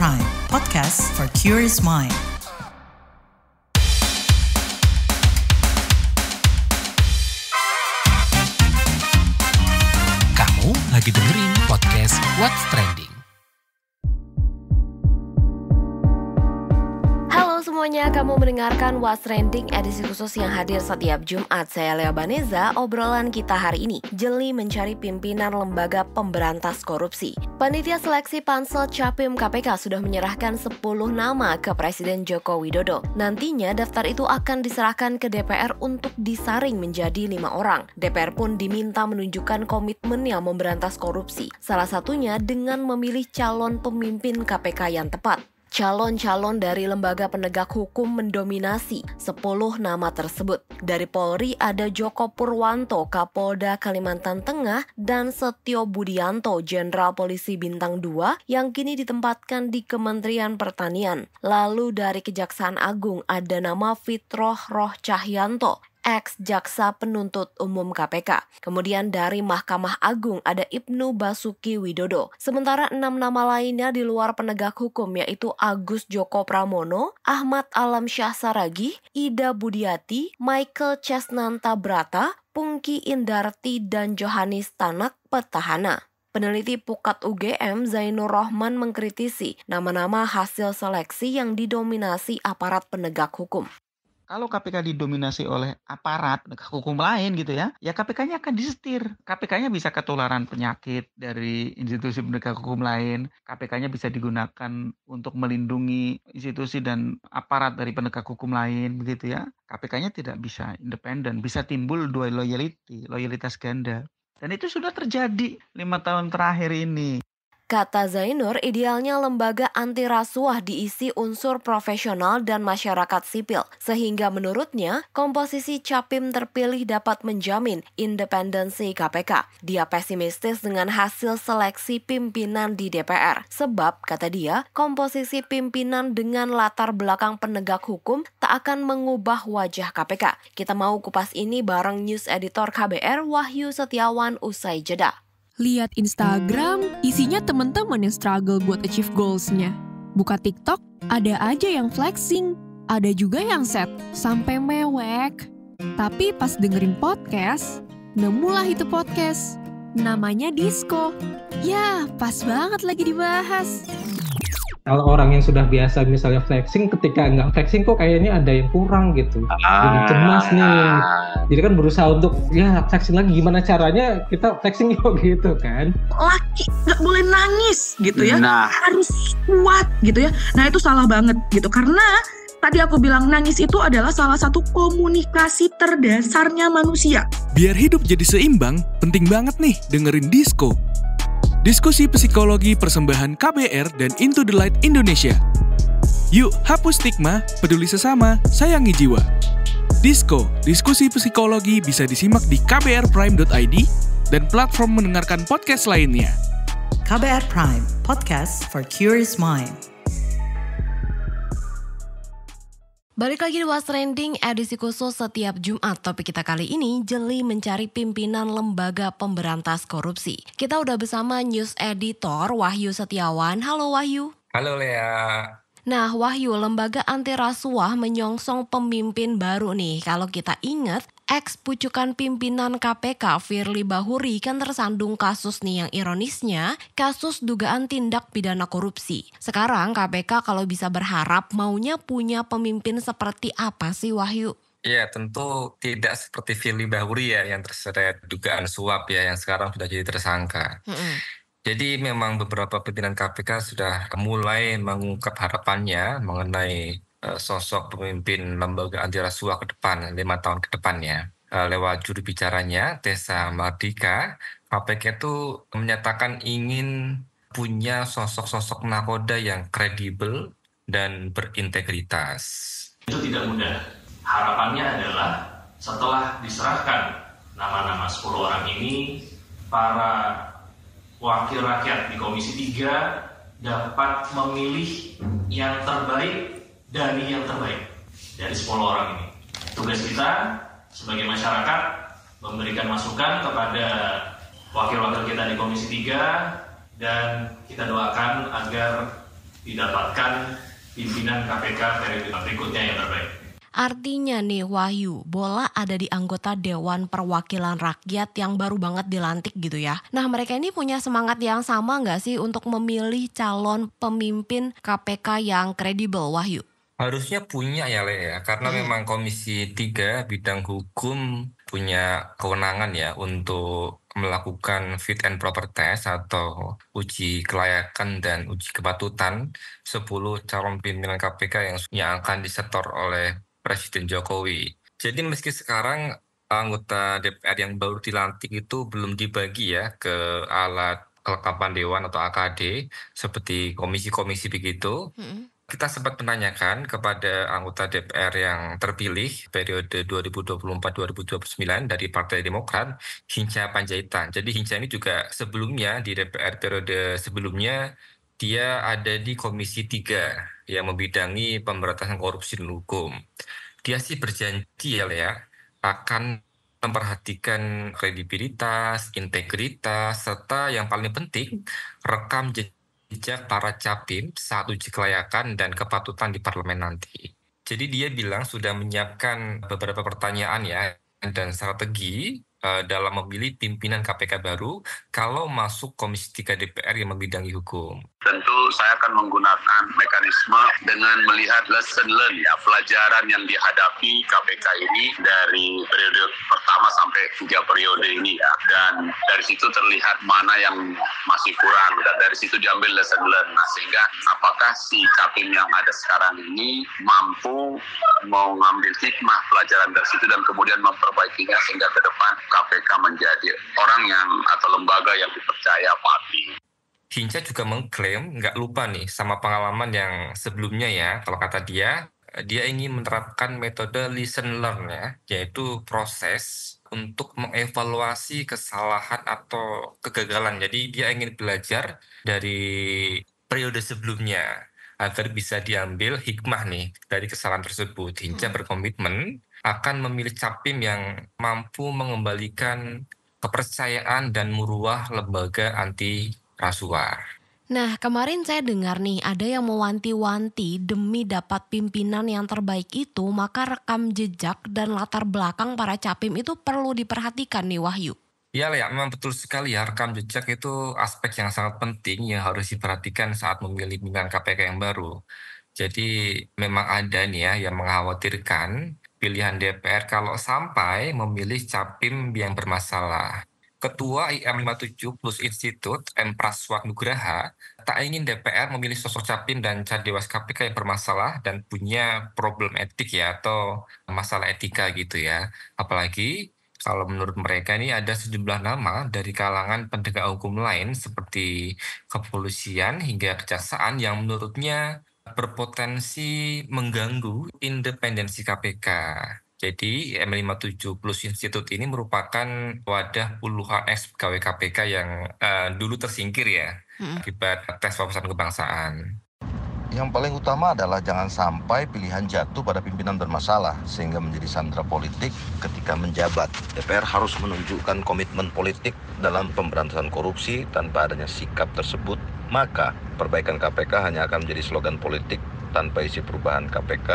Prime, podcast for curious mind. Kamu lagi dengerin podcast What's Trending. Halo semuanya, kamu mendengarkan What's Trending edisi khusus yang hadir setiap Jumat. Saya Lea Baneza. Obrolan kita hari ini, jeli mencari pimpinan lembaga pemberantas korupsi. Panitia seleksi Pansel Capim KPK sudah menyerahkan 10 nama ke Presiden Joko Widodo. Nantinya daftar itu akan diserahkan ke DPR untuk disaring menjadi 5 orang. DPR pun diminta menunjukkan komitmennya memberantas korupsi. Salah satunya dengan memilih calon pemimpin KPK yang tepat. Calon-calon dari lembaga penegak hukum mendominasi 10 nama tersebut. Dari Polri ada Joko Purwanto, Kapolda Kalimantan Tengah, dan Setio Budianto, Jenderal Polisi Bintang 2 yang kini ditempatkan di Kementerian Pertanian. Lalu dari Kejaksaan Agung ada nama Fitroh Roh Cahyanto, ex-jaksa penuntut umum KPK. Kemudian dari Mahkamah Agung ada Ibnu Basuki Widodo. Sementara 6 nama lainnya di luar penegak hukum yaitu Agus Joko Pramono, Ahmad Alam Syah Saragih, Ida Budiati, Michael Chesnanta Brata, Pungki Indarti, dan Johanis Tanak, petahana. Peneliti Pukat UGM Zainur Rohman mengkritisi nama-nama hasil seleksi yang didominasi aparat penegak hukum. Kalau KPK didominasi oleh aparat penegak hukum lain gitu ya KPK-nya akan disetir. KPK-nya bisa ketularan penyakit dari institusi penegak hukum lain. KPK-nya bisa digunakan untuk melindungi institusi dan aparat dari penegak hukum lain begitu ya. KPK-nya tidak bisa independen, bisa timbul dua loyalitas ganda. Dan itu sudah terjadi 5 tahun terakhir ini. Kata Zainur, idealnya lembaga anti rasuah diisi unsur profesional dan masyarakat sipil, sehingga menurutnya komposisi Capim terpilih dapat menjamin independensi KPK. Dia pesimistis dengan hasil seleksi pimpinan di DPR, sebab, kata dia, komposisi pimpinan dengan latar belakang penegak hukum tak akan mengubah wajah KPK. Kita mau kupas ini bareng News Editor KBR Wahyu Setiawan usai jeda. Lihat Instagram, isinya teman-teman yang struggle buat achieve goals-nya. Buka TikTok, ada aja yang flexing, ada juga yang sad, sampai mewek. Tapi pas dengerin podcast, nemulah itu podcast. Namanya Disco. Ya, pas banget lagi dibahas. Kalau orang yang sudah biasa misalnya flexing, ketika nggak flexing kok kayaknya ada yang kurang gitu. Jadi cemas nih. Jadi kan berusaha untuk flexing lagi, gimana caranya kita flexing yuk gitu kan. Laki nggak boleh nangis gitu ya. Harus kuat gitu ya. Nah itu salah banget gitu. Karena tadi aku bilang nangis itu adalah salah satu komunikasi terdasarnya manusia. Biar hidup jadi seimbang, penting banget nih dengerin Disco. Diskusi psikologi persembahan KBR dan Into the Light Indonesia. Yuk hapus stigma, peduli sesama, sayangi jiwa. Disco, diskusi psikologi bisa disimak di kbrprime.id dan platform mendengarkan podcast lainnya. KBR Prime, podcast for curious mind. Balik lagi di What's Trending edisi khusus setiap Jumat. Topik kita kali ini, jeli mencari pimpinan lembaga pemberantas korupsi. Kita udah bersama News Editor Wahyu Setiawan. Halo Wahyu. Halo Lea. Nah Wahyu, lembaga anti rasuah menyongsong pemimpin baru nih. Kalau kita ingat, ex-pucukan pimpinan KPK Firly Bahuri kan tersandung kasus nih yang ironisnya, kasus dugaan tindak pidana korupsi. Sekarang KPK kalau bisa berharap maunya punya pemimpin seperti apa sih Wahyu? Ya tentu tidak seperti Firly Bahuri ya yang terseret dugaan suap ya yang sekarang sudah jadi tersangka. Jadi memang beberapa pimpinan KPK sudah mulai mengungkap harapannya mengenai sosok pemimpin lembaga anti rasuah ke depan, 5 tahun ke depannya. Lewat juru bicaranya, Tessa Mardika, KPK itu menyatakan ingin punya sosok-sosok nakoda yang kredibel dan berintegritas. Itu tidak mudah. Harapannya adalah setelah diserahkan nama-nama 10 orang ini, para wakil rakyat di Komisi 3 dapat memilih yang terbaik dari yang terbaik dari 10 orang ini. Tugas kita sebagai masyarakat memberikan masukan kepada wakil-wakil kita di Komisi 3 dan kita doakan agar didapatkan pimpinan KPK periode berikutnya yang terbaik. Artinya nih Wahyu, bola ada di anggota Dewan Perwakilan Rakyat yang baru banget dilantik gitu ya. Nah mereka ini punya semangat yang sama nggak sih untuk memilih calon pemimpin KPK yang kredibel, Wahyu? Harusnya punya ya Le ya, karena memang Komisi 3 bidang hukum punya kewenangan ya untuk melakukan fit and proper test atau uji kelayakan dan uji kepatutan 10 calon pimpinan KPK yang akan disetor oleh Presiden Jokowi. Jadi meski sekarang anggota DPR yang baru dilantik itu belum dibagi ya ke alat kelengkapan Dewan atau AKD seperti komisi-komisi begitu, kita sempat menanyakan kepada anggota DPR yang terpilih periode 2024-2029 dari Partai Demokrat, Hinca Panjaitan. Jadi Hinca ini juga sebelumnya di DPR periode sebelumnya, dia ada di Komisi 3 yang membidangi pemberantasan korupsi dan hukum. Dia sih berjanji ya akan memperhatikan kredibilitas, integritas, serta yang paling penting rekam jejak para capim saat uji kelayakan dan kepatutan di parlemen nanti. Jadi dia bilang sudah menyiapkan beberapa pertanyaan ya dan strategi dalam memilih pimpinan KPK baru kalau masuk Komisi 3 DPR yang membidangi hukum. Tentu saya akan menggunakan mekanisme dengan melihat lesson learn ya, pelajaran yang dihadapi KPK ini dari periode pertama sampai 3 periode ini ya. Dan dari situ terlihat mana yang masih kurang dan dari situ diambil lesson learn. Nah, sehingga apakah si capim yang ada sekarang ini mampu mengambil hikmah pelajaran dari situ dan kemudian memperbaikinya sehingga ke depan KPK menjadi orang yang atau lembaga yang dipercaya pasti. Hinca juga mengklaim nggak lupa nih sama pengalaman yang sebelumnya ya. Kalau kata dia ingin menerapkan metode listen learn ya, yaitu proses untuk mengevaluasi kesalahan atau kegagalan. Jadi dia ingin belajar dari periode sebelumnya agar bisa diambil hikmah nih dari kesalahan tersebut. Hinca berkomitmen akan memilih capim yang mampu mengembalikan kepercayaan dan muruah lembaga anti rasuah. Nah, kemarin saya dengar nih ada yang mewanti-wanti demi dapat pimpinan yang terbaik itu, maka rekam jejak dan latar belakang para capim itu perlu diperhatikan nih Wahyu. Iya ya, memang betul sekali ya, rekam jejak itu aspek yang sangat penting yang harus diperhatikan saat memilih pimpinan KPK yang baru. Jadi memang ada nih ya yang mengkhawatirkan pilihan DPR kalau sampai memilih capim yang bermasalah. Ketua IM 57 plus Institut M. Praswat Nugraha tak ingin DPR memilih sosok capim dan cadewas KPK yang bermasalah dan punya problem etik ya atau masalah etika gitu ya. Apalagi kalau menurut mereka ini ada sejumlah nama dari kalangan penegak hukum lain seperti kepolisian hingga kejaksaan yang menurutnya berpotensi mengganggu independensi KPK. Jadi M57 Plus Institute ini merupakan wadah puluhan ex-pegawai KPK yang dulu tersingkir ya akibat tes wawasan kebangsaan. Yang paling utama adalah jangan sampai pilihan jatuh pada pimpinan bermasalah sehingga menjadi sandera politik ketika menjabat. DPR harus menunjukkan komitmen politik dalam pemberantasan korupsi. Tanpa adanya sikap tersebut, maka perbaikan KPK hanya akan menjadi slogan politik tanpa isi perubahan KPK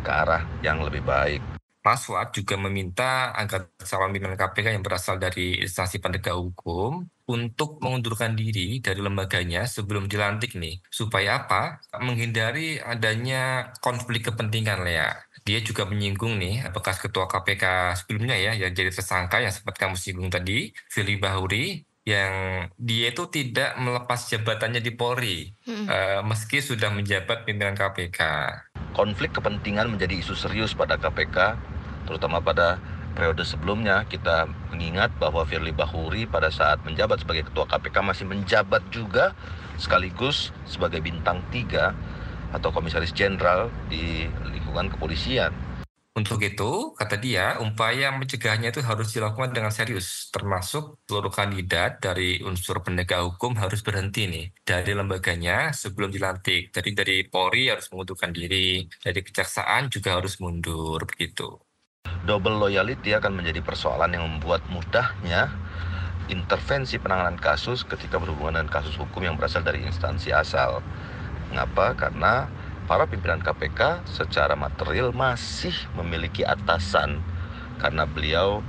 ke arah yang lebih baik. Praswat juga meminta agar calon pimpinan KPK yang berasal dari instansi penegak hukum untuk mengundurkan diri dari lembaganya sebelum dilantik nih. Supaya apa? Menghindari adanya konflik kepentingan ya. Dia juga menyinggung nih bekas ketua KPK sebelumnya ya yang jadi tersangka yang sempat kamu singgung tadi, Firly Bahuri, yang dia itu tidak melepas jabatannya di Polri meski sudah menjabat pimpinan KPK. Konflik kepentingan menjadi isu serius pada KPK, terutama pada periode sebelumnya. Kita mengingat bahwa Firly Bahuri pada saat menjabat sebagai ketua KPK masih menjabat juga sekaligus sebagai bintang 3 atau komisaris jenderal di lingkungan kepolisian. Untuk itu, kata dia, upaya mencegahnya itu harus dilakukan dengan serius, termasuk seluruh kandidat dari unsur penegak hukum harus berhenti nih dari lembaganya sebelum dilantik. Jadi dari Polri harus mengundurkan diri, dari kejaksaan juga harus mundur, begitu. Double loyalty akan menjadi persoalan yang membuat mudahnya intervensi penanganan kasus ketika berhubungan dengan kasus hukum yang berasal dari instansi asal. Ngapa? Karena para pimpinan KPK secara material masih memiliki atasan karena beliau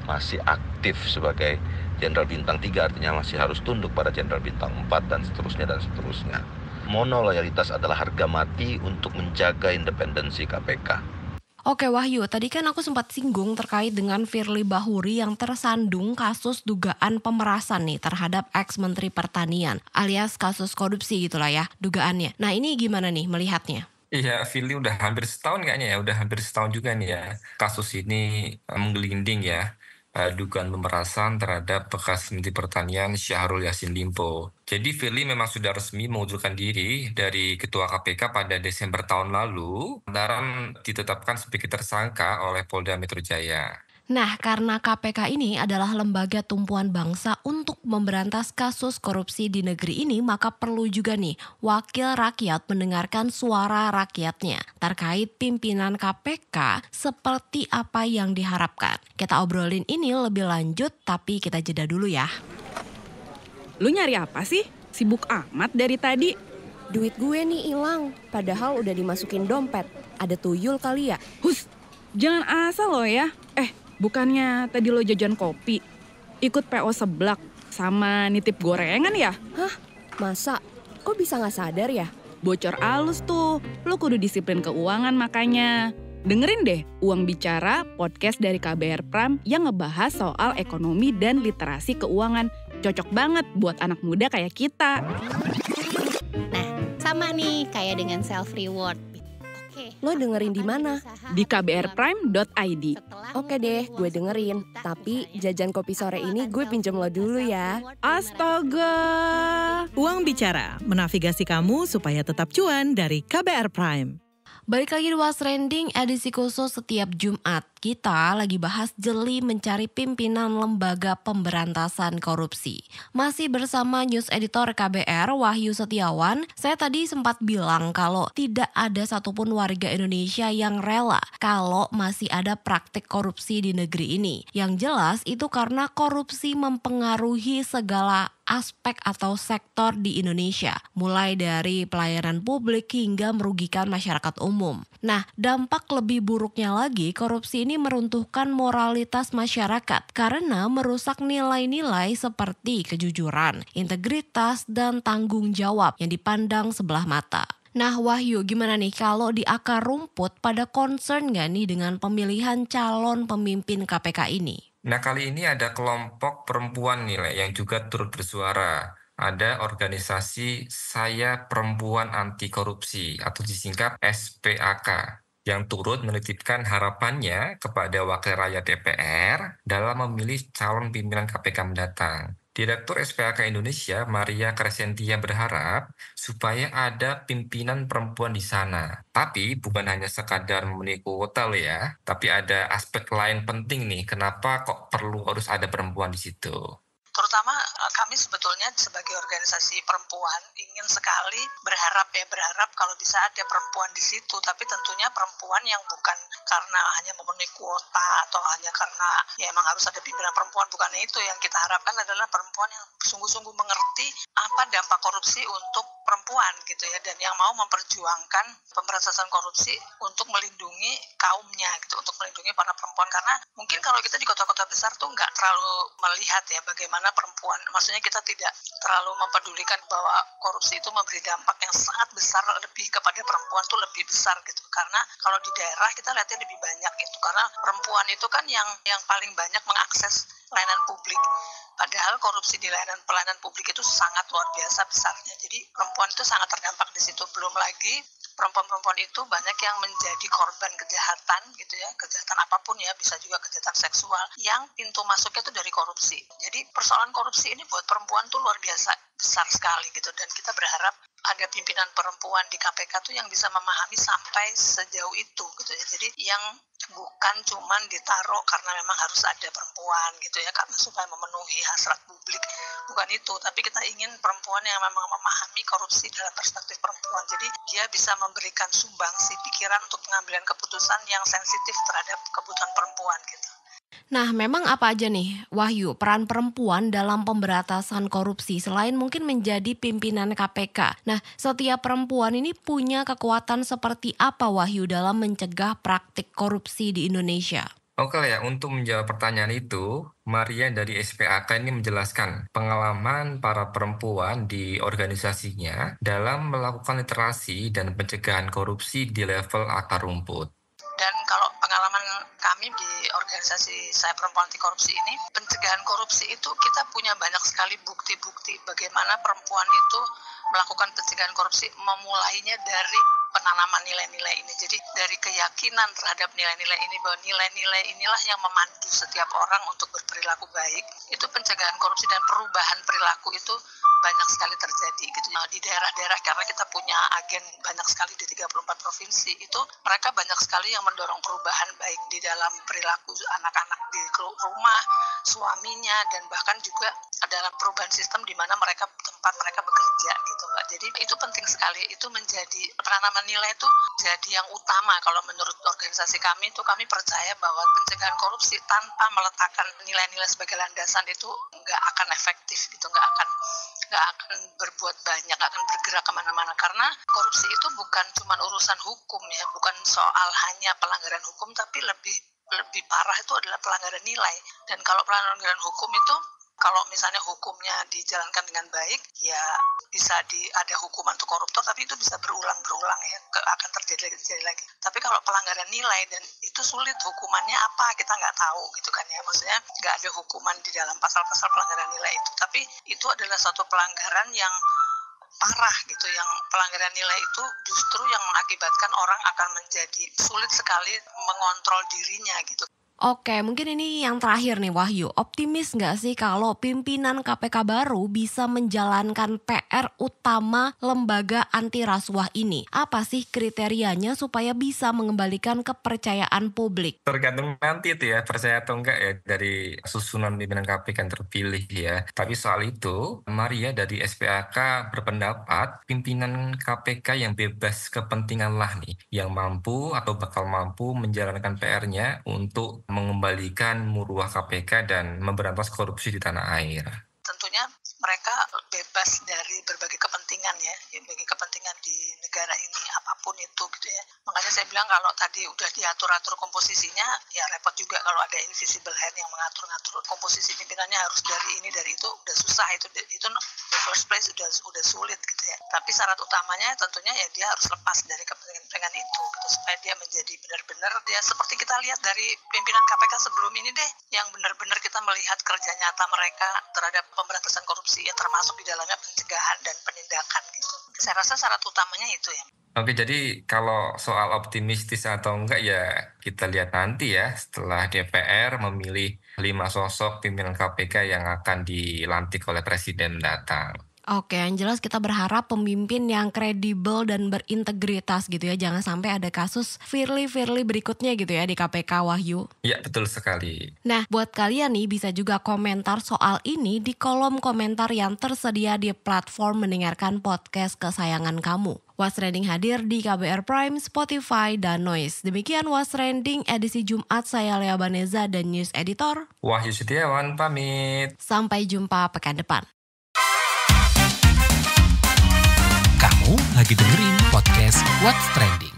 masih aktif sebagai Jenderal Bintang 3, artinya masih harus tunduk pada Jenderal Bintang 4 dan seterusnya. Monoloyalitas adalah harga mati untuk menjaga independensi KPK. Oke Wahyu, tadi kan aku sempat singgung terkait dengan Firly Bahuri yang tersandung kasus dugaan pemerasan nih terhadap ex-Menteri Pertanian alias kasus korupsi gitulah ya dugaannya. Nah ini gimana nih melihatnya? Iya, Firly udah hampir setahun kayaknya ya, udah hampir setahun juga nih ya. Kasus ini menggelinding ya, dugaan pemerasan terhadap bekas Menteri Pertanian Syahrul Yassin Limpo. Jadi Firly memang sudah resmi mengundurkan diri dari Ketua KPK pada Desember tahun lalu, lantaran ditetapkan sebagai tersangka oleh Polda Metro Jaya. Nah, karena KPK ini adalah lembaga tumpuan bangsa untuk memberantas kasus korupsi di negeri ini, maka perlu juga nih wakil rakyat mendengarkan suara rakyatnya terkait pimpinan KPK seperti apa yang diharapkan. Kita obrolin ini lebih lanjut, tapi kita jeda dulu ya. Lu nyari apa sih? Sibuk amat dari tadi. Duit gue nih hilang, padahal udah dimasukin dompet. Ada tuyul kali ya? Hus, jangan asal lo ya. Bukannya tadi lo jajan kopi, ikut PO seblak, sama nitip gorengan ya? Hah? Masa? Kok bisa gak sadar ya? Bocor alus tuh, lo kudu disiplin keuangan makanya. Dengerin deh Uang Bicara, podcast dari KBR Prime yang ngebahas soal ekonomi dan literasi keuangan. Cocok banget buat anak muda kayak kita. Nah, sama nih kayak dengan self-reward. Lo dengerin di mana? Di kbrprime.id. Oke deh, gue dengerin. Tapi jajan kopi sore ini gue pinjem lo dulu ya. Astaga. Uang Bicara, menavigasi kamu supaya tetap cuan dari KBR Prime. Balik lagi di What's Trending edisi khusus setiap Jumat. Kita lagi bahas jeli mencari pimpinan lembaga pemberantasan korupsi. Masih bersama News Editor KBR Wahyu Setiawan. Saya tadi sempat bilang kalau tidak ada satupun warga Indonesia yang rela kalau masih ada praktik korupsi di negeri ini. Yang jelas itu karena korupsi mempengaruhi segala aspek atau sektor di Indonesia, mulai dari pelayanan publik hingga merugikan masyarakat umum. Nah, dampak lebih buruknya lagi, korupsi ini meruntuhkan moralitas masyarakat karena merusak nilai-nilai seperti kejujuran, integritas, dan tanggung jawab yang dipandang sebelah mata. Nah Wahyu, gimana nih kalau di akar rumput pada concern gak nih dengan pemilihan calon pemimpin KPK ini? Nah kali ini ada kelompok perempuan nih yang juga turut bersuara. Ada organisasi Saya Perempuan Anti Korupsi atau disingkat SPAK yang turut menitipkan harapannya kepada wakil rakyat DPR dalam memilih calon pimpinan KPK mendatang. Direktur SPAK Indonesia, Maria Crescentia berharap supaya ada pimpinan perempuan di sana. Tapi bukan hanya sekadar memenuhi kuota loh ya, tapi ada aspek lain penting nih, kenapa kok harus ada perempuan di situ. Terutama kami sebetulnya sebagai organisasi perempuan ingin sekali berharap kalau bisa ada perempuan di situ, tapi tentunya perempuan yang bukan karena hanya memenuhi kuota atau hanya karena ya emang harus ada pimpinan perempuan, bukan itu. Yang kita harapkan adalah perempuan yang sungguh-sungguh mengerti apa dampak korupsi untuk perempuan gitu ya, dan yang mau memperjuangkan pemberantasan korupsi untuk melindungi kaumnya gitu, untuk melindungi para perempuan. Karena mungkin kalau kita di kota-kota besar tuh nggak terlalu melihat ya bagaimana perempuan, maksudnya kita tidak terlalu mempedulikan bahwa korupsi itu memberi dampak yang sangat besar lebih kepada perempuan tuh lebih besar gitu. Karena kalau di daerah kita lihatnya lebih banyak itu, karena perempuan itu kan yang paling banyak mengakses layanan publik. Padahal korupsi di pelayanan publik itu sangat luar biasa besarnya. Jadi perempuan itu sangat terdampak di situ. Belum lagi perempuan-perempuan itu banyak yang menjadi korban kejahatan gitu ya, kejahatan apapun ya, bisa juga kejahatan seksual yang pintu masuknya itu dari korupsi. Jadi persoalan korupsi ini buat perempuan tuh luar biasa besar sekali gitu, dan kita berharap ada pimpinan perempuan di KPK tuh yang bisa memahami sampai sejauh itu gitu ya. Jadi yang bukan cuman ditaruh karena memang harus ada perempuan gitu ya, karena supaya memenuhi hasrat publik, bukan itu. Tapi kita ingin perempuan yang memang memahami korupsi dalam perspektif perempuan, jadi dia bisa memberikan sumbangsi pikiran untuk pengambilan keputusan yang sensitif terhadap kebutuhan perempuan gitu. Nah, memang apa aja nih, Wahyu, peran perempuan dalam pemberantasan korupsi selain mungkin menjadi pimpinan KPK? Nah, setiap perempuan ini punya kekuatan seperti apa, Wahyu, dalam mencegah praktik korupsi di Indonesia? Oke ya, untuk menjawab pertanyaan itu, Maria dari SPAK ini menjelaskan pengalaman para perempuan di organisasinya dalam melakukan literasi dan pencegahan korupsi di level akar rumput. Dan kalau pengalaman kami di organisasi Saya Perempuan Anti Korupsi ini, pencegahan korupsi itu kita punya banyak sekali bukti-bukti bagaimana perempuan itu melakukan pencegahan korupsi, memulainya dari penanaman nilai-nilai ini. Jadi dari keyakinan terhadap nilai-nilai ini, bahwa nilai-nilai inilah yang memandu setiap orang untuk berperilaku baik, itu pencegahan korupsi dan perubahan perilaku itu banyak sekali terjadi gitu. Nah, di daerah-daerah, karena kita punya agen banyak sekali di 34 provinsi, itu mereka banyak sekali yang mendorong perubahan baik di dalam perilaku anak-anak di rumah, suaminya, dan bahkan juga dalam perubahan sistem di mana tempat mereka bekerja gitu, Mbak. Jadi itu penting sekali, itu menjadi penanaman nilai itu jadi yang utama. Kalau menurut organisasi kami itu, kami percaya bahwa pencegahan korupsi tanpa meletakkan nilai-nilai sebagai landasan itu nggak akan efektif gitu, nggak akan berbuat banyak, nggak akan bergerak kemana-mana, karena korupsi itu bukan cuma urusan hukum ya, bukan soal hanya pelanggaran hukum, tapi lebih parah itu adalah pelanggaran nilai. Dan kalau pelanggaran hukum itu, kalau misalnya hukumnya dijalankan dengan baik, ya bisa ada hukuman untuk koruptor, tapi itu bisa berulang-berulang ya, akan terjadi lagi. Tapi kalau pelanggaran nilai, dan itu sulit, hukumannya apa kita nggak tahu gitu kan ya, maksudnya nggak ada hukuman di dalam pasal-pasal pelanggaran nilai itu, tapi itu adalah suatu pelanggaran yang parah gitu, yang pelanggaran nilai itu justru yang mengakibatkan orang akan menjadi sulit sekali mengontrol dirinya gitu. Oke, mungkin ini yang terakhir nih, Wahyu. Optimis nggak sih kalau pimpinan KPK baru bisa menjalankan PR utama lembaga anti rasuah ini? Apa sih kriterianya supaya bisa mengembalikan kepercayaan publik? Tergantung nanti itu ya, percaya atau enggak ya dari susunan pimpinan KPK yang terpilih ya. Tapi soal itu, Maria dari SPAK berpendapat pimpinan KPK yang bebas kepentingan lah nih, yang mampu atau bakal mampu menjalankan PR-nya untuk mengembalikan muruah KPK dan memberantas korupsi di tanah air. Tentunya mereka bebas dari berbagai kepentingan ya, berbagai kepentingan di negara ini, apapun itu gitu ya. Makanya saya bilang kalau tadi udah diatur-atur komposisinya, ya repot juga kalau ada invisible hand yang mengatur-ngatur komposisi pimpinannya harus dari ini, dari itu, udah susah, itu the first place udah sulit gitu ya. Tapi syarat utamanya tentunya ya dia harus lepas dari kepentingan itu gitu, supaya dia menjadi benar-benar ya seperti kita lihat dari pimpinan KPK sebelum ini deh, yang benar-benar kita melihat kerja nyata mereka terhadap pemberantasan korupsi ya, termasuk di dalamnya pencegahan dan penindakan gitu. Saya rasa syarat utamanya itu ya. Oke, jadi kalau soal optimistis atau enggak ya kita lihat nanti ya setelah DPR memilih 5 sosok pimpinan KPK yang akan dilantik oleh Presiden mendatang. Oke, yang jelas kita berharap pemimpin yang kredibel dan berintegritas gitu ya. Jangan sampai ada kasus Firly berikutnya gitu ya di KPK, Wahyu. Ya, betul sekali. Nah, buat kalian nih bisa juga komentar soal ini di kolom komentar yang tersedia di platform mendengarkan podcast kesayangan kamu. What's Trending hadir di KBR Prime, Spotify, dan Noise. Demikian What's Trending edisi Jumat, saya Lea Baneza dan News Editor Wahyu Setiawan pamit. Sampai jumpa pekan depan. Kamu lagi dengerin podcast What's Trending.